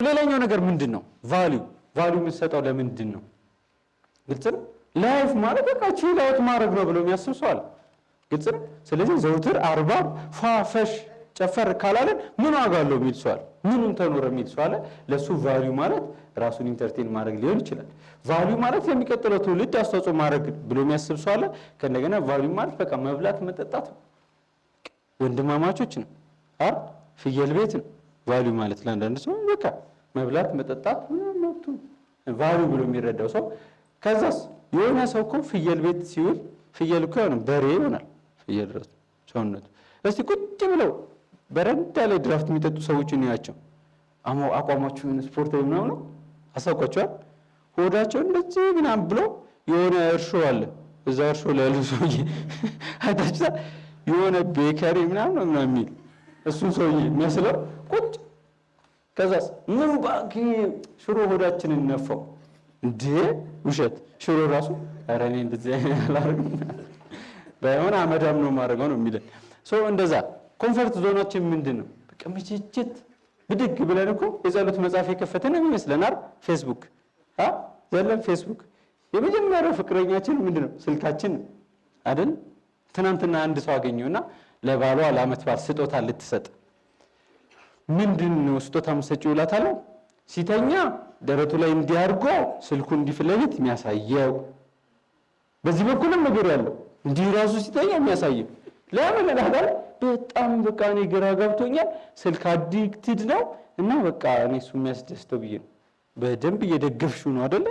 ሌላኛው ነገር ምንድነው? ቫልዩ የምትሰጠው ለምንድን ነው? ግልጽ ነው። ላይፍ ማለት በቃ ቺል አውት ማድረግ ነው ብሎ የሚያስብ ሰው አለ። ግልጽ ነው። ስለዚህ ዘውትር አርባብ ፋፈሽ ጨፈር ካላለን ምን ዋጋ አለው የሚል ሰው አለ። ምኑን ተኖረ የሚል ሰው አለ። ለሱ ቫልዩ ማለት ራሱን ኢንተርቴን ማድረግ ሊሆን ይችላል። ቫልዩ ማለት የሚቀጥለው ትውልድ አስተዋጽኦ ማድረግ ብሎ የሚያስብ ሰው አለ። ከእንደገና ቫልዩ ማለት በቃ መብላት መጠጣት ነው፣ ወንድማማቾች ነው፣ ፍየል ቤት ነው። ቫልዩ ማለት ለአንዳንድ ሰው በቃ መብላት መጠጣት መብቱ ቫልዩ ብሎ የሚረዳው ሰው። ከዛስ የሆነ ሰው እኮ ፍየል ቤት ሲውል ፍየል እኮ ነው በሬ ይሆናል። ፍየል ራሱ ሰውነቱ እስቲ ቁጭ ብለው በረንዳ ላይ ድራፍት የሚጠጡ ሰዎችን ያቸው አቋማቸው ስፖርታዊ ምናምን ነው አሳውቋቸዋል። ሆዳቸው እንደዚህ ምናምን ብሎ የሆነ እርሾ አለ እዛ እርሾ ላይ ያለው ሰውዬ አይታችኋ የሆነ ቤከሪ ምናምን የሚል እሱን ሰውዬ የሚያስለው ቁጭ ከዛስ ምን ባኪ ሽሮ ሆዳችንን ነፋው እንዴ ውሸት ሽሮ ራሱ ኧረ እኔ እንደዚህ አላረግም ባይሆን አመዳም ነው ማድረገው ነው የሚለን ሰው። እንደዛ ኮምፎርት ዞናችን ምንድነው? በቃ ምችችት ብድግ ብለን እኮ የጸሎት መጽሐፍ የከፈተን ይመስለናል። ፌስቡክ ዘለን ፌስቡክ የመጀመሪያው ፍቅረኛችን ምንድነው? ስልካችን አይደል? ትናንትና አንድ ሰው አገኘውና ለባሏ ለዓመት በዓል ስጦታ ልትሰጥ ምንድነው ስጦታ መስጠው ይላታል። ሲተኛ ደረቱ ላይ እንዲያርጎ ስልኩ እንዲፍለልት የሚያሳየው በዚህ በኩልም ነገር ያለው እንዲህ ራሱ ሲተኛ የሚያሳየው ለምን ለሀገር በጣም በቃ እኔ ግራ ገብቶኛል። ስልክ አዲክትድ ነው እና በቃ እኔ እሱ የሚያስደስተው ብዬ ነው። በደንብ እየደገፍሽው ነው አይደለ?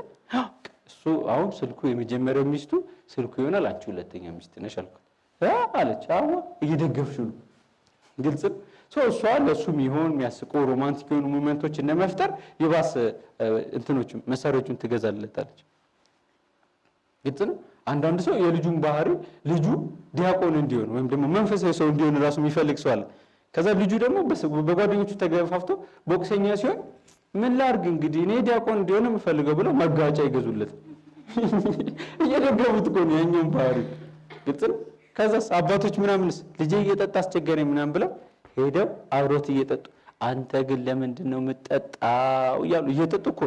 እሱ አሁን ስልኩ የመጀመሪያው ሚስቱ ስልኩ ይሆናል፣ አንቺ ሁለተኛ ሚስት ነሽ አልኩት አለች። አዎ እየደገፍሽው ነው። ግልጽ እሷ ለሱ የሚሆን የሚያስቁ ሮማንቲክ የሆኑ ሞመንቶችን ለመፍጠር የባስ እንትኖቹን መሳሪያዎቹን ትገዛለታለች። ግልጽ ነው። አንዳንድ ሰው የልጁን ባህሪ ልጁ ዲያቆን እንዲሆን ወይም ደግሞ መንፈሳዊ ሰው እንዲሆን ራሱ የሚፈልግ ሰው አለ። ከዛ ልጁ ደግሞ በጓደኞቹ ተገፋፍቶ ቦክሰኛ ሲሆን ምን ላድርግ እንግዲህ እኔ ዲያቆን እንዲሆን የምፈልገው ብለው መጋጫ ይገዙለት እየደገፉት እኮ ነው ያኛውን ባህሪ። ግልጽ ነው። ከዛስ አባቶች ምናምንስ ልጄ እየጠጣ አስቸገረኝ ምናምን ብለው ሄደው አብሮት እየጠጡ አንተ ግን ለምንድን ነው የምትጠጣው እያሉ እየጠጡ እኮ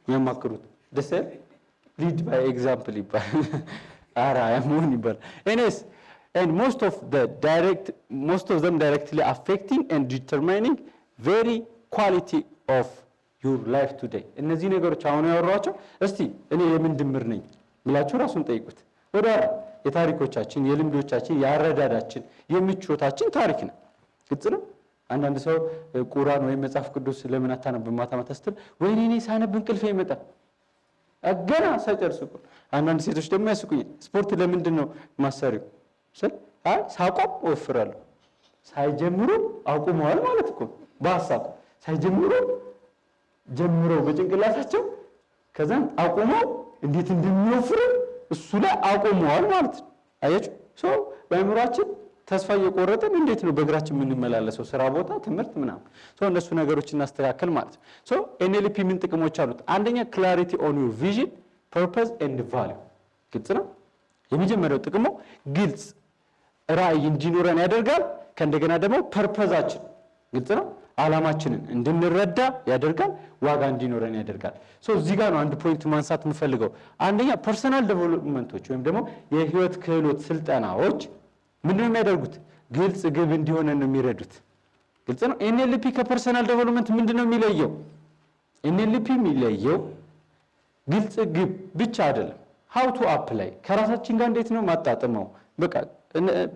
የሚያማክሩት። ደስ አይል? ሊድ ባይ ኤግዛምፕል ይባላል። አራያ መሆን ይባላል። and most of them directly affecting and determining very quality of your life today። እነዚህ ነገሮች አሁን ያወራኋቸው እስቲ እኔ የምን ድምር ነኝ ብላችሁ ራሱን ጠይቁት። ወደ የታሪኮቻችን የልምዶቻችን የአረዳዳችን የምቾታችን ታሪክ ነው። ግልጽ ነው። አንዳንድ ሰው ቁርአን ወይም መጽሐፍ ቅዱስ ለምን አታነብም ማታ ማታ ስትል ወይኔ እኔ ሳነብ እንቅልፌ ይመጣል ገና ሳይጨርሱ። አንዳንድ ሴቶች ደግሞ ያስቁኝ ስፖርት ለምንድን ነው ማሰሪው ስል ሳቆም ወፍራለሁ። ሳይጀምሩ አቁመዋል ማለት እኮ በሐሳብ ሳይጀምሩ ጀምረው በጭንቅላታቸው ከዛን አቁመው እንዴት እንደሚወፍሩ እሱ ላይ አቁመዋል ማለት ነው። አያችሁ ሰው በአእምሯችን ተስፋ እየቆረጥን እንዴት ነው በእግራችን የምንመላለሰው ስራ ቦታ ትምህርት ምናምን ሰው እነሱ ነገሮች እናስተካከል ማለት ነው። ሶ ኤንኤልፒ ምን ጥቅሞች አሉት? አንደኛ ክላሪቲ ኦን ዩር ቪዥን ፐርፐዝ ኤንድ ቫልዩ። ግልጽ ነው። የመጀመሪያው ጥቅሙ ግልጽ ራዕይ እንዲኖረን ያደርጋል። ከእንደገና ደግሞ ፐርፐዛችን ግልጽ ነው ዓላማችንን እንድንረዳ ያደርጋል። ዋጋ እንዲኖረን ያደርጋል። ሶ እዚህ ጋር ነው አንድ ፖይንት ማንሳት የምፈልገው። አንደኛ ፐርሰናል ዴቨሎፕመንቶች ወይም ደግሞ የህይወት ክህሎት ስልጠናዎች ምንድነው የሚያደርጉት? ግልጽ ግብ እንዲሆን ነው የሚረዱት። ግልጽ ነው። ኤንኤልፒ ከፐርሰናል ዴቨሎፕመንት ምንድነው የሚለየው? ኤንኤልፒ የሚለየው ግልጽ ግብ ብቻ አይደለም፣ ሃው ቱ አፕላይ ከራሳችን ጋር እንዴት ነው ማጣጣመው። በቃ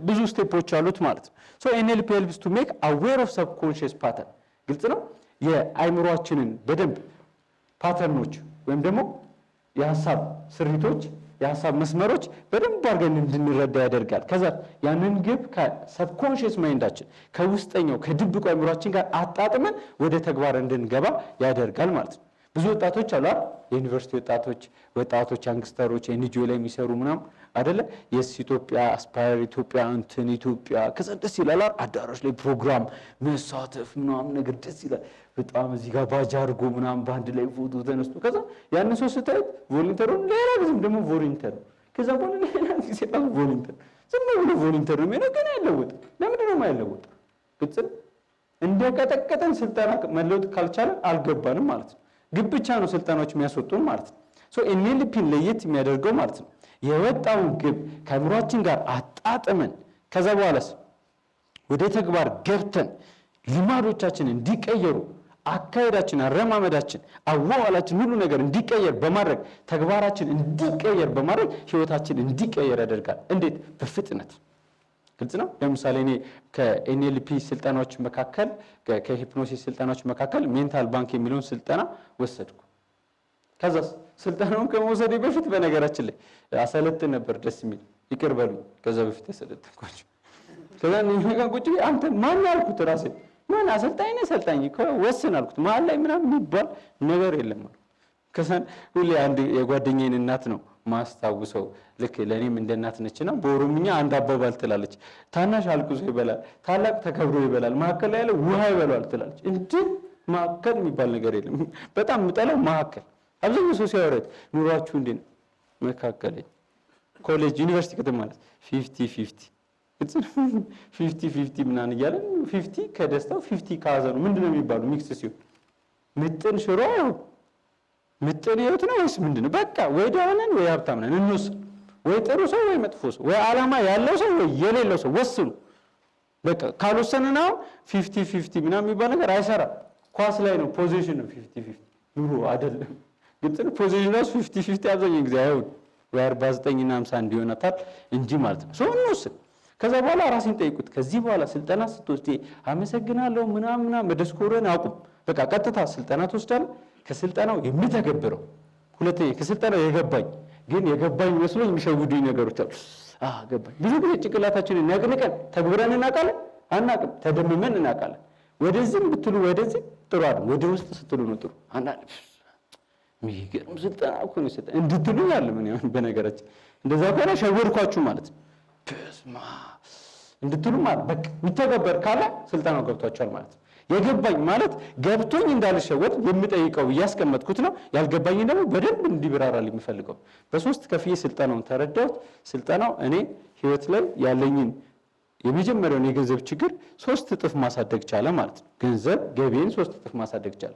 ብዙ ስቴፖች አሉት ማለት ነው። ሶ ኤንኤልፒ helps to make aware of subconscious pattern። ግልጽ ነው። የአይምሮአችንን በደንብ ፓተርኖች ወይም ደግሞ የሐሳብ ስሪቶች የሐሳብ መስመሮች በደንብ አድርገን እንድንረዳ ያደርጋል። ከዛ ያንን ግብ ከሰብኮንሺየስ ማይንዳችን ከውስጠኛው ከድብቁ አእምሮአችን ጋር አጣጥመን ወደ ተግባር እንድንገባ ያደርጋል ማለት ነው። ብዙ ወጣቶች አሉ የዩኒቨርሲቲ ወጣቶች ያንግስተሮች ኤንጂኦ ላይ የሚሰሩ ምናምን አይደለ የስ ኢትዮጵያ አስፓየር ኢትዮጵያ እንትን ኢትዮጵያ ከዛ ደስ ይላል። አዳራሽ ላይ ፕሮግራም መሳተፍ ምናምን ነገር ደስ ይላል በጣም። እዚህ ጋር ባጅ አድርጎ ምናምን ባንድ ላይ ፎቶ ተነስቶ ከዛ ያንን ሰው ስታዩት ቮለንተሩን ሌላ ጊዜም ደግሞ ቮለንተር ከዛ በኋላ ሌላ ጊዜ ደግሞ ቮለንተር ዝም ብሎ ቮለንተር ነው የሚሆነው። ግን አይለወጥም። ለምንድን ነው የማይለወጥ? ግልጽ እንደቀጠቀጠን ስልጠና መለወጥ ካልቻለ አልገባንም ማለት ነው። ግብ ብቻ ነው ስልጠናዎች የሚያስወጡን ማለት ነው። ኤንኤልፒን ለየት የሚያደርገው ማለት ነው የወጣውን ግብ ከአእምሯችን ጋር አጣጥመን ከዛ በኋላስ ወደ ተግባር ገብተን ልማዶቻችን እንዲቀየሩ አካሄዳችን፣ አረማመዳችን፣ አዋዋላችን ሁሉ ነገር እንዲቀየር በማድረግ ተግባራችን እንዲቀየር በማድረግ ህይወታችን እንዲቀየር ያደርጋል። እንዴት? በፍጥነት። ግልጽ ነው። ለምሳሌ እኔ ከኤንኤልፒ ስልጠናዎች መካከል ከሂፕኖሲስ ስልጠናዎች መካከል ሜንታል ባንክ የሚለውን ስልጠና ወሰድኩ። ከዛ ስልጠናውን ከመውሰዴ በፊት በነገራችን ላይ አሰለጥን ነበር። ደስ የሚል ይቅር በሉኝ፣ ከዛ በፊት ያሰለጥንኳቸው። ከዛ ነገ ቁጭ አንተ ማን ያልኩት ራሴ ማን አሰልጣኝ ነህ ሰልጣኝ ወስን አልኩት። መሀል ላይ ምናምን የሚባል ነገር የለም አሉ። ከዛ ሁሌ አንድ የጓደኛዬን እናት ነው ማስታውሰው። ልክ ለኔም እንደ እናት ነችና በኦሮምኛ አንድ አባባል ትላለች፣ ታናሽ አልቅሶ ይበላል፣ ታላቅ ተከብሮ ይበላል፣ መሀከል ላይ ያለ ውሃ ይበላል ትላለች። እንዴ መሀከል የሚባል ነገር የለም። በጣም የምጠላው መሀከል። አብዛኛው ሰው ሲያወራት ኑሯችሁ እንዴ ነው መካከለኛ ኮሌጅ ዩኒቨርሲቲ ከተማ ማለት 50-50 50-50 ምናምን እያለ 50 ከደስታው 50 ከሀዘኑ ምንድነው የሚባለው ሚክስ ሲሆን ምጥን ሽሮ ምጥን ህይወት ነው ወይስ ምንድነው? በቃ ወይ ደህና ነን ወይ ሀብታም ነን እንወስን። ወይ ጥሩ ሰው ወይ መጥፎ ሰው፣ ወይ ዓላማ ያለው ሰው ወይ የሌለው ሰው ወስኑ። በቃ ካልወሰንን አሁን 50-50 ምናምን የሚባል ነገር አይሰራም። ኳስ ላይ ነው ፖዚሽን ነው 50-50 ኑሮ አይደለም። ግልጽ ነው። ፖዚሽን ነው 50-50 አብዛኛው ጊዜ አይሆን ወይ 49 እና 51 ይሆናታል እንጂ ማለት ነው። ሰው እንወስን። ከዛ በኋላ ራሴን ጠይቁት። ከዚህ በኋላ ስልጠና ስትወስድ አመሰግናለሁ ምናምን መደስኮረን አቁም። በቃ ቀጥታ ስልጠና ትወስዳለህ። ከስልጠናው የምተገብረው ሁለተኛ ከስልጠናው የገባኝ መስሎኝ የሚሸውዱኝ ነገሮች አሉ። ገባኝ። ብዙ ጊዜ ጭንቅላታችንን ነቅንቀን ተግብረን እናውቃለን፣ አናውቅም። ተደምመን እናውቃለን። ወደዚህም ብትሉ ወደዚህ ጥሩ አይደል፣ ወደ ውስጥ ስትሉ ነው ጥሩ። አንዳንድ የሚገርም ስልጠና እኮ ነው ስልጠና እንድትሉ ያለ ምን ይሆን በነገራችን እንደዛ ከሆነ ሸወድኳችሁ ማለት ነው። በስማ እንድትሉ ማለት በቃ የሚተገበር ካለ ስልጠናው ገብቷችኋል ማለት ነው። የገባኝ ማለት ገብቶኝ እንዳልሸወድ የምጠይቀው እያስቀመጥኩት ነው። ያልገባኝ ደግሞ በደንብ እንዲብራራል የሚፈልገው። በሶስት ከፍዬ ስልጠናውን ተረዳሁት። ስልጠናው እኔ ህይወት ላይ ያለኝን የመጀመሪያውን የገንዘብ ችግር 3 እጥፍ ማሳደግ ቻለ ማለት ነው። ገንዘብ ገቢን 3 እጥፍ ማሳደግ ቻለ።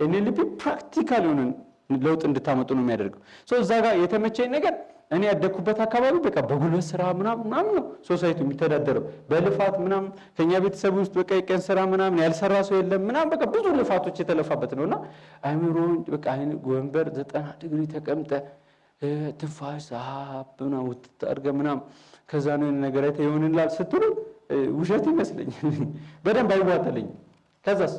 ኤንኤልፒ ፕራክቲካል የሆነ ለውጥ እንድታመጡ ነው የሚያደርገው። እዛ ጋር የተመቸኝ ነገር እኔ ያደግኩበት አካባቢ በቃ በጉልበት ስራ ምናምን ነው ሶሳይቲ የሚተዳደረው በልፋት ምናምን። ከኛ ቤተሰብ ውስጥ በቃ የቀን ስራ ምናምን ያልሰራ ሰው የለም ምናምን በቃ ብዙ ልፋቶች የተለፋበት ነውና አይምሮን በቃ ወንበር 90 ዲግሪ ተቀምጠ ትንፋሽ ሳብ ምናምን ውጥት አድርገህ ምናምን ከዛ ነው ነገር አይተ ይሆንላል ስትሉ ውሸት ይመስለኛል። በደንብ አይዋጠልኝም። ከዛስ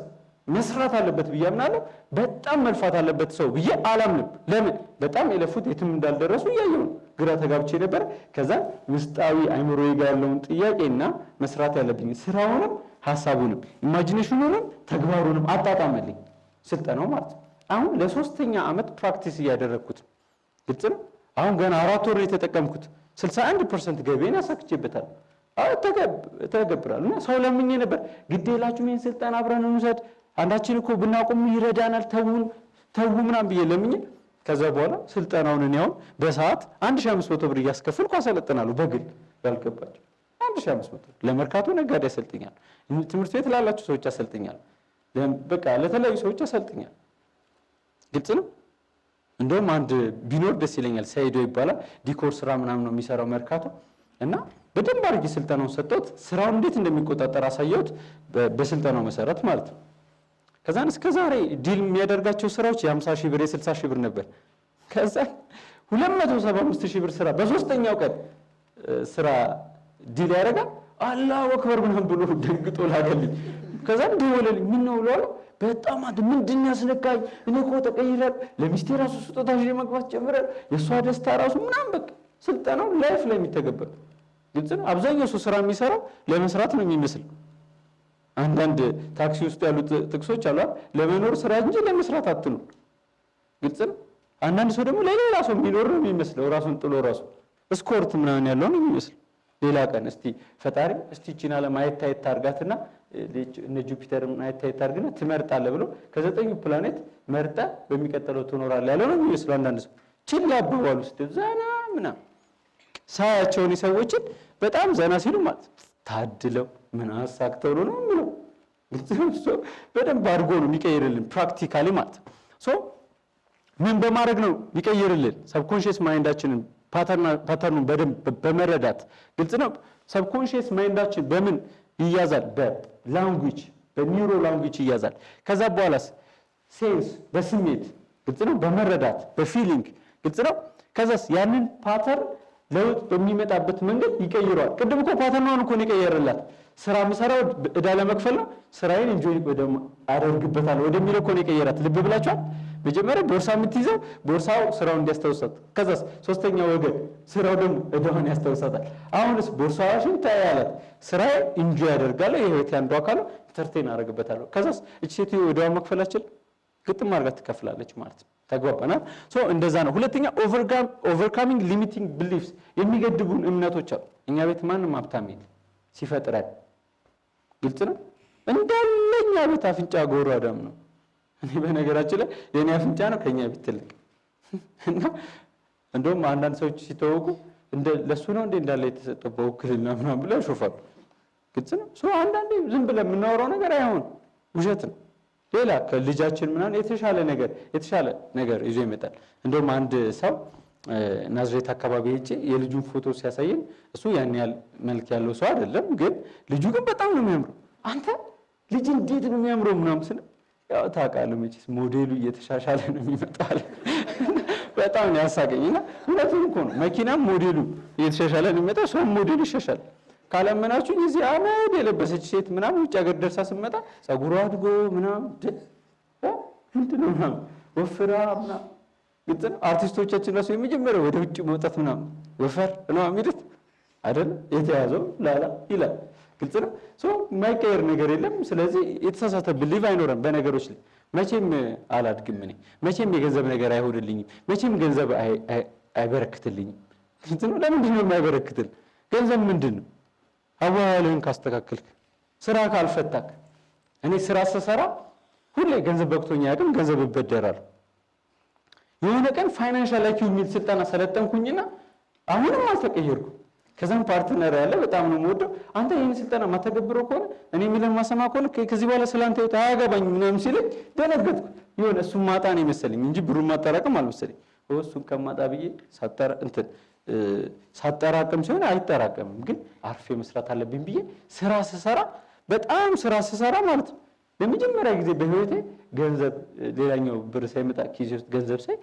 መስራት አለበት ብዬ አምናለሁ። በጣም መልፋት አለበት ሰው ብዬ አላምንም። ለምን? በጣም የለፉት የትም እንዳልደረሱ እያየሁ ነው። ግራ ተጋብቼ ነበር። ከዛ ውስጣዊ አይምሮዬ ጋር ያለውን ጥያቄና መስራት ያለብኝ ስራውንም ሐሳቡንም ኢማጂኔሽኑንም ተግባሩንም አጣጣመልኝ ስልጠናው ማለት ነው። አሁን ለ3ኛ ዓመት ፕራክቲስ እያደረግኩት ነው። ግልጽ ነው። አሁን ገና 4 ወር የተጠቀምኩት 61% ገቢን አሳክቼበታል። ተገብራለሁ። እና ሰው ለምኜ ነበር ግዴላችሁ ይሄን ስልጠና አብረን እንውሰድ አንዳችን እኮ ብናቆም ይረዳናል ተው ምናምን ብዬ ለምኜ ከዛ በኋላ ስልጠናውን እኔ አሁን በሰዓት 1500 ብር እያስከፈልኩ አሰለጥናለሁ። በግል ያልገባቸው 1500 ብር ለመርካቶ ነጋዴ ያሰልጥኛል። ትምህርት ቤት ላላችሁ ሰዎች ያሰልጥኛል። በቃ ለተለያዩ ሰዎች ያሰልጥኛል። ግልጽ ነው። እንደውም አንድ ቢኖር ደስ ይለኛል። ሳይዶ ይባላል። ዲኮር ስራ ምናምን ነው የሚሰራው መርካቶ እና በደንብ አድርጌ ስልጠናውን ሰጠሁት። ስራውን እንዴት እንደሚቆጣጠር አሳየሁት በስልጠናው መሰረት ማለት ነው። ከዛን እስከ ዛሬ ዲል የሚያደርጋቸው ስራዎች የ50 ሺህ ብር የ60 ሺህ ብር ነበር። ከዛ 275 ሺህ ብር ስራ በ3ኛው ቀን ስራ ዲል ያደርጋል። አላሁ አክበር ምናምን ብሎ ደንግጦ ላገልኝ። ከዛን ደወለልኝ። ምን ነው ብለው በጣም ምንድን ያስነካኝ እኔ እኮ ተቀይረን ለሚስቴ ራሱ ስጦታ ይዤ መግባት ጀምረን የእሷ ደስታ ራሱ ምናምን በቃ ስልጠናው ላይፍ ላይ የሚተገበር ግልጽ ነው። አብዛኛው ሰው ስራ የሚሰራው ለመስራት ነው የሚመስል። አንዳንድ ታክሲ ውስጥ ያሉት ጥቅሶች አሉ ለመኖር ስራ እንጂ ለመስራት አትሉ። ግልጽ ነው። አንዳንድ ሰው ደግሞ ለሌላ ሰው የሚኖር ነው የሚመስለው ራሱን ጥሎ ራሱ ስኮርት ምናምን ያለው ነው የሚመስለው። ሌላ ቀን እስቲ ፈጣሪ እስቲ ቺና ለማየት ታርጋትና እነ ጁፒተር ማየት ታርግና ትመርጣለህ ብሎ ከ9 ፕላኔት መርጠ በሚቀጥለው ትኖራለህ ያለው ነው የሚመስለው። አንዳንድ ሰው ቺላ አባባሉ ውስጥ ዘና ምናምን ሳያቸውን ሰዎችን በጣም ዘና ሲሉ ማለት ታድለው ምን አሳክተው ነው የሚለው። በደንብ አድርጎ ነው የሚቀይርልን ፕራክቲካሊ ማለት ነው። ምን በማድረግ ነው የሚቀይርልን? ሰብኮንሽስ ማይንዳችንን ፓተርኑን በደንብ በመረዳት ግልጽ ነው። ሰብኮንሽስ ማይንዳችን በምን ይያዛል? በላንጉጅ በኒውሮ ላንጉጅ ይያዛል። ከዛ በኋላስ ሴንስ በስሜት ግልጽ ነው፣ በመረዳት በፊሊንግ ግልጽ ነው። ከዛስ ያንን ፓተርን ለውጥ በሚመጣበት መንገድ ይቀይረዋል። ቅድም እኮ ፓተርኗን እኮ ነው የቀየረላት። ስራ የምሰራው ዕዳ ለመክፈል ነው፣ ስራዬን ኢንጆይ አደርግበታለሁ ወደሚለው እኮ ነው የቀየራት። ልብ ብላችኋል? መጀመሪያ ቦርሳ የምትይዘው ቦርሳው ስራውን እንዲያስታውሳት፣ ከዛስ ሶስተኛ ወገን ስራው ደግሞ ዕዳዋን ያስታውሳታል። አሁንስ ቦርሳዋሽን ታያላት፣ ስራዬ ኢንጆይ አደርጋለሁ፣ የህይወት አንዱ አካል ነው፣ ኢንተርቴን አደርግበታለሁ። ከዛስ እቺ ሴትዮ ዕዳዋን መክፈላችን ግጥም አድርጋ ትከፍላለች ማለት ነው። ተግባባናል? እንደዛ ነው። ሁለተኛ ኦቨርካሚንግ ሊሚቲንግ ቢሊፍስ፣ የሚገድቡን እምነቶች አሉ። እኛ ቤት ማንም ሀብታም የለም ሲፈጥረን፣ ግልጽ ነው። እንዳለኛ ቤት አፍንጫ ጎራዳም ነው። እኔ በነገራችን ላይ የኔ አፍንጫ ነው ከኛ ቤት ትልቅ እና እንደውም አንዳንድ ሰዎች ሲተዋወቁ ለሱ ነው እንዳለ የተሰጠው በውክልና ምናምን ብለው ያሾፋሉ። ግልጽ ነው። አንዳንዴ ዝም ብለን የምናወራው ነገር አይሆን ውሸት ነው። ሌላ ከልጃችን ምናምን የተሻለ ነገር ይዞ ይመጣል። እንደውም አንድ ሰው ናዝሬት አካባቢ ሄጄ የልጁን ፎቶ ሲያሳየን እሱ ያን ያህል መልክ ያለው ሰው አይደለም፣ ግን ልጁ ግን በጣም ነው የሚያምረው። አንተ ልጅ እንዴት ነው የሚያምረው ምናምን ስለ ያው ታውቃለህ መቼስ ሞዴሉ እየተሻሻለ ነው የሚመጣው። በጣም ነው ያሳቀኝና እውነቱን እኮ ነው። መኪናም ሞዴሉ እየተሻሻለ ነው የሚመጣው፣ ሰውም ሞዴሉ ይሻሻል። ካላመናችሁኝ እዚህ አመድ የለበሰች ሴት ምናምን ውጭ ሀገር ደርሳ ስትመጣ ጸጉሯ አድጎ ምናምን ምንድን ነው ምናምን ወፍራ ምናምን ግልጽ ነው። አርቲስቶቻችን ራሱ የመጀመሪያው ወደ ውጭ መውጣት ምናምን ወፈር ነው የሚሉት አይደል? የተያዘው ላላ ይላል። ግልጽ ነው። የማይቀየር ነገር የለም። ስለዚህ የተሳሳተ ብሊቭ አይኖረም በነገሮች ላይ። መቼም አላድግም እኔ፣ መቼም የገንዘብ ነገር አይሆንልኝም፣ መቼም ገንዘብ አይበረክትልኝም። ግልጽ ነው። ለምንድን ነው የማይበረክትል? ገንዘብ ምንድን ነው? አዋዋልህን ካስተካከልክ፣ ስራ ካልፈታክ። እኔ ስራ ስሰራ ሁሌ ገንዘብ በቅቶኛ ያቅም ገንዘብ እበደራለሁ። የሆነ ቀን ፋይናንሻል አይኪው የሚል ስልጠና ሰለጠንኩኝና አሁንም አልተቀየርኩም። ከዛም ፓርትነር ያለ በጣም ነው የምወደው፣ አንተ ይህን ስልጠና ማተገብረው ከሆነ እኔ የሚለን ማሰማ ከሆነ ከዚህ በኋላ ስላንተ ህይወት አያገባኝ ምናምን ሲለኝ ደነገጥኩ። የሆነ እሱን ማጣ ነው የመሰለኝ እንጂ ብሩን ማጠራቀም አልመሰለኝ። እሱን ከማጣ ብዬ ሳጠራቅም ሲሆን አይጠራቀምም፣ ግን አርፌ መስራት አለብኝ ብዬ በጣም ስራ ስሰራ ማለት ነው ለመጀመሪያ ጊዜ በህይወቴ ገንዘብ ሌላኛው ብር ሳይመጣ ኪሴ ውስጥ ገንዘብ ሳይ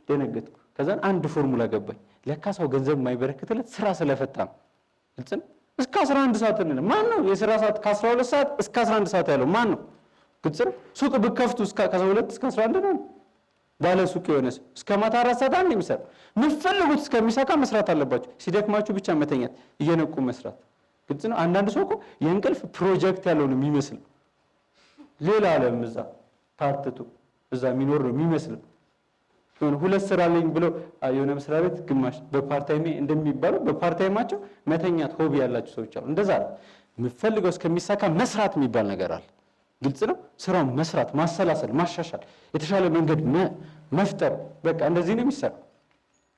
ደነገጥኩ። ከዛን አንድ ፎርሙላ ገባኝ። ለካ ሰው ገንዘብ የማይበረክትለት ስራ ስለፈታ ነው። ግልጽ ነው። እስከ 11 ሰዓት እንደ ማን ነው የሥራ ሰዓት ከ12 ሰዓት እስከ 11 ሰዓት ያለው ማን ነው? ግልጽ ነው። ሱቅ ብከፍቱ ከ12 እስከ 11 ነው። ባለ ሱቅ የሆነ ሰው እስከ ማታ 4 ሰዓት አንድ የሚሰራ የምትፈልጉት እስከሚሳካ መስራት አለባችሁ። ሲደክማችሁ ብቻ መተኛት፣ እየነቁ መስራት። ግልጽ ነው። አንዳንድ ሰው እኮ የእንቅልፍ ፕሮጀክት ያለው ነው የሚመስለው። ሌላ ዓለም እዛ ፓርትቱ እዛ የሚኖር ነው የሚመስለው። ሁለት ስራ አለኝ ብለው የሆነ መስሪያ ቤት ግማሽ በፓርታይም እንደሚባለው በፓርታይማቸው መተኛት ሆቢ ያላቸው ሰዎች አሉ። እንደዛ ነው የምፈልገው እስከሚሳካ መስራት የሚባል ነገር አለ። ግልጽ ነው። ስራውን መስራት፣ ማሰላሰል፣ ማሻሻል፣ የተሻለ መንገድ መፍጠር፣ በቃ እንደዚህ ነው የሚሰራው።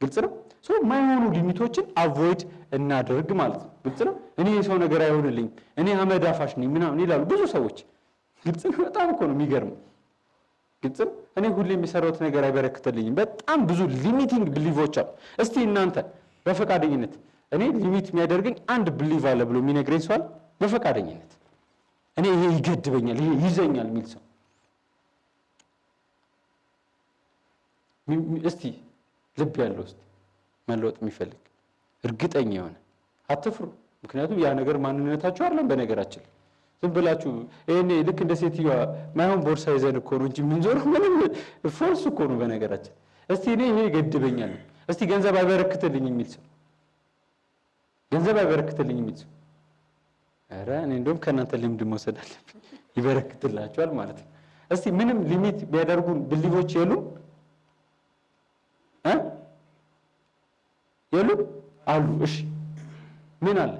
ግልጽ ነው። የማይሆኑ ሊሚቶችን አቮይድ እናደርግ ማለት ነው። ግልጽ ነው። እኔ የሰው ነገር አይሆንልኝም፣ እኔ አመድ አፋሽ ነኝ ምናምን ይላሉ ብዙ ሰዎች። ግልጽ ነው። በጣም እኮ ነው የሚገርመው። ግልጽ ነው። እኔ ሁሌ የሚሰራውት ነገር አይበረክትልኝም። በጣም ብዙ ሊሚቲንግ ብሊቮች አሉ። እስቲ እናንተ በፈቃደኝነት እኔ ሊሚት የሚያደርገኝ አንድ ብሊቭ አለ ብሎ የሚነግረኝ ሰው አለ? በፈቃደኝነት እኔ ይሄ ይገድበኛል፣ ይሄ ይዘኛል የሚል ሰው እስቲ ልብ ያለው እስቲ መለወጥ የሚፈልግ እርግጠኛ የሆነ አትፍሩ። ምክንያቱም ያ ነገር ማንነታችሁ አይደለም። በነገራችን ዝም ብላችሁ እኔ ልክ እንደ ሴትዮዋ ማይሆን ቦርሳ ይዘን እኮ ነው እንጂ የምንዞረው ምንም ፎርስ እኮ ነው በነገራችን። እስቲ እኔ ይሄ ይገድበኛል፣ እስቲ ገንዘብ አይበረክትልኝ የሚል ሰው ገንዘብ አይበረክትልኝ የሚል ሰው ኧረ እኔ እንደውም ከእናንተ ልምድ መውሰድ አለብኝ። ይበረክትላችኋል ማለት ነው። እስቲ ምንም ሊሚት ቢያደርጉን ብሊቮች የሉም የሉም አሉ። እሺ ምን አለ?